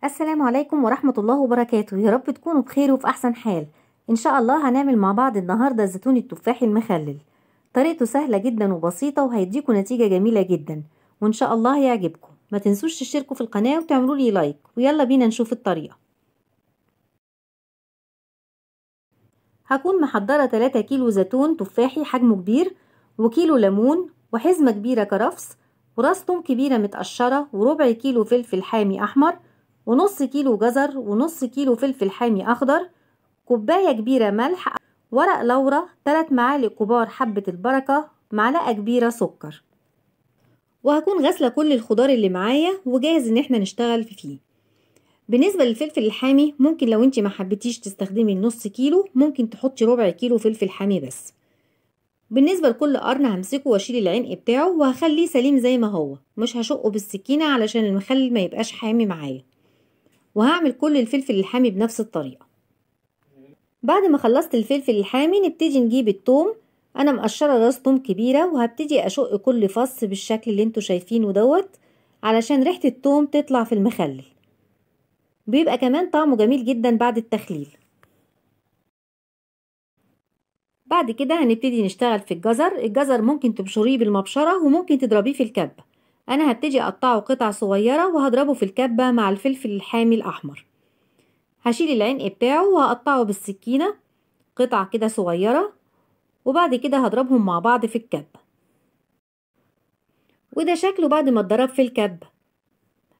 السلام عليكم ورحمة الله وبركاته. يا رب تكونوا بخير وفي أحسن حال. إن شاء الله هنعمل مع بعض النهاردة الزيتون التفاحي المخلل. طريقته سهلة جدا وبسيطة وهيديكوا نتيجة جميلة جدا، وإن شاء الله هيعجبكم. ما تنسوش تشتركوا في القناة وتعملوا لي لايك، ويلا بينا نشوف الطريقة. هكون محضرة 3 كيلو زيتون تفاحي حجمه كبير، وكيلو ليمون، وحزمة كبيرة كرفس، وراس توم كبيرة متقشرة، وربع كيلو فلفل حامي أحمر، ونص كيلو جزر، ونص كيلو فلفل حامي أخضر، كوباية كبيرة ملح، ورق لورا، 3 معالق كبار حبة البركة، معلقة كبيرة سكر. وهكون غاسلة كل الخضار اللي معايا وجاهز ان احنا نشتغل فيه. بالنسبة للفلفل الحامي، ممكن لو انت ما حبيتيش تستخدمي النص كيلو ممكن تحطي ربع كيلو فلفل حامي بس. بالنسبة لكل قرن همسكه واشيل العنق بتاعه وهخليه سليم زي ما هو، مش هشقه بالسكينة علشان المخلل ما يبقاش حامي معايا. وهعمل كل الفلفل الحامي بنفس الطريقة. بعد ما خلصت الفلفل الحامي نبتدي نجيب التوم. انا مقشرة راس توم كبيرة وهبتدي اشق كل فص بالشكل اللي انتوا شايفينه دوت، علشان ريحة التوم تطلع في المخلل. بيبقى كمان طعمه جميل جدا بعد التخليل. بعد كده هنبتدي نشتغل في الجزر ممكن تبشريه بالمبشرة وممكن تضربيه في الكبة. انا هبتدي اقطعه قطع صغيرة وهضربه في الكبة مع الفلفل الحامي الاحمر. هشيل العنق بتاعه وهقطعه بالسكينة قطع كده صغيرة، وبعد كده هضربهم مع بعض في الكبة. وده شكله بعد ما اتضرب في الكبة.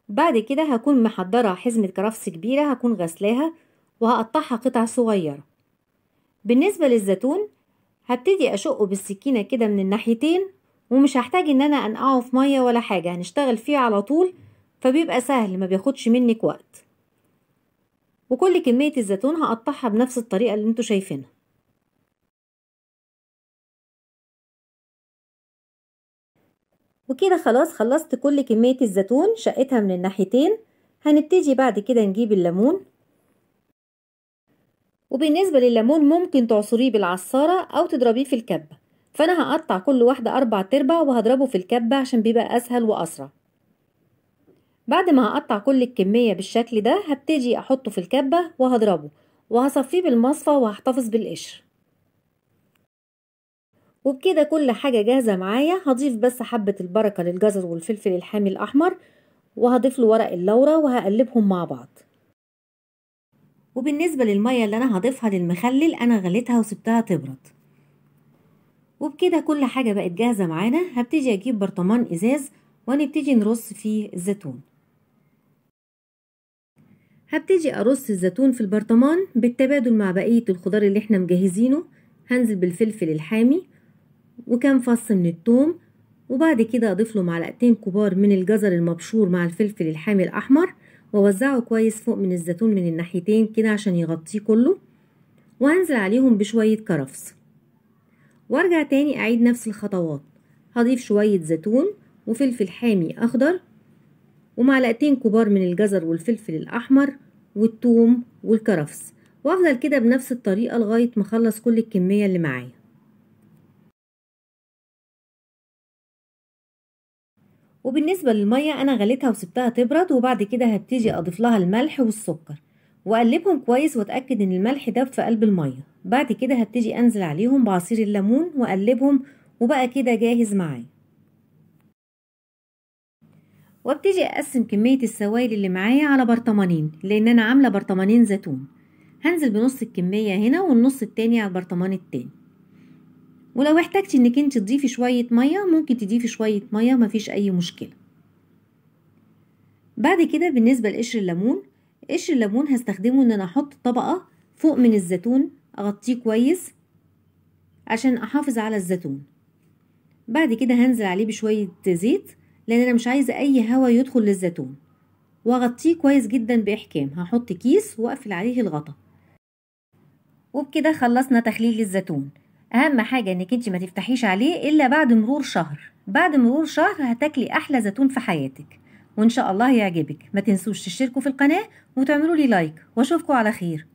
بعد كده هكون محضرة حزمة كرفس كبيرة هكون غسلاها وهقطعها قطع صغيرة. بالنسبة للزيتون هبتدي اشقه بالسكينة كده من الناحيتين، ومش هحتاج ان انا انقعه في مية ولا حاجة، هنشتغل فيه على طول فبيبقى سهل ما بياخدش منك وقت. وكل كمية الزيتون هقطعها بنفس الطريقة اللي انتوا شايفينها. وكده خلاص خلصت كل كمية الزيتون، شقتها من الناحيتين. هنبتدي بعد كده نجيب الليمون. وبالنسبة لليمون ممكن تعصريه بالعصارة او تضربيه في الكبة، فانا هقطع كل واحدة 4/4 وهضربه في الكبة عشان بيبقى اسهل واسرع. بعد ما هقطع كل الكمية بالشكل ده هبتدي احطه في الكبة وهضربه وهصفيه بالمصفى وهحتفظ بالقشر. وبكده كل حاجة جاهزة معايا. هضيف بس حبة البركة للجزر والفلفل الحامي الأحمر، وهضيف له ورق اللورا وهقلبهم مع بعض. وبالنسبة للمية اللي أنا هضيفها للمخلل أنا غليتها وسبتها تبرد. وبكده كل حاجة بقت جاهزة معانا. هبتدي أجيب برطمان إزاز ونبتدي نرص فيه الزيتون. هبتدي أرص الزيتون في البرطمان بالتبادل مع بقية الخضار اللي احنا مجهزينه. هنزل بالفلفل الحامي وكام فص من الثوم، وبعد كده اضيف له معلقتين كبار من الجزر المبشور مع الفلفل الحامي الاحمر، واوزعه كويس فوق من الزيتون من الناحيتين كده عشان يغطيه كله. وهنزل عليهم بشوية كرفس، وارجع تاني اعيد نفس الخطوات. هضيف شوية زيتون وفلفل حامي اخضر ومعلقتين كبار من الجزر والفلفل الاحمر والثوم والكرفس، وافضل كده بنفس الطريقة لغاية ما اخلص كل الكمية اللي معايا. وبالنسبة للمية أنا غليتها وسبتها تبرد، وبعد كده هبتدي أضيف لها الملح والسكر وأقلبهم كويس وأتأكد إن الملح داب في قلب المية. بعد كده هبتدي أنزل عليهم بعصير الليمون وأقلبهم، وبقى كده جاهز معايا. وابتدي أقسم كمية السوائل اللي معايا على برطمانين، لأن أنا عاملة برطمانين زيتون. هنزل بنص الكمية هنا والنص التاني على البرطمان التاني. ولو احتاجتي انك انت تضيفي شوية مية ممكن تضيفي شوية مية، مفيش أي مشكلة. بعد كده بالنسبة لقشر الليمون، قشر الليمون هستخدمه ان انا احط طبقة فوق من الزيتون اغطيه كويس عشان احافظ على الزيتون. بعد كده هنزل عليه بشوية زيت لان انا مش عايزة اي هواء يدخل للزيتون، واغطيه كويس جدا باحكام. هحط كيس واقفل عليه الغطا. وبكده خلصنا تخليل الزيتون. اهم حاجة انك انت ما تفتحيش عليه الا بعد مرور شهر. بعد مرور شهر هتاكلي احلى زيتون في حياتك، وان شاء الله يعجبك. ما تنسوش تشتركوا في القناة وتعملوا لي لايك، واشوفكم على خير.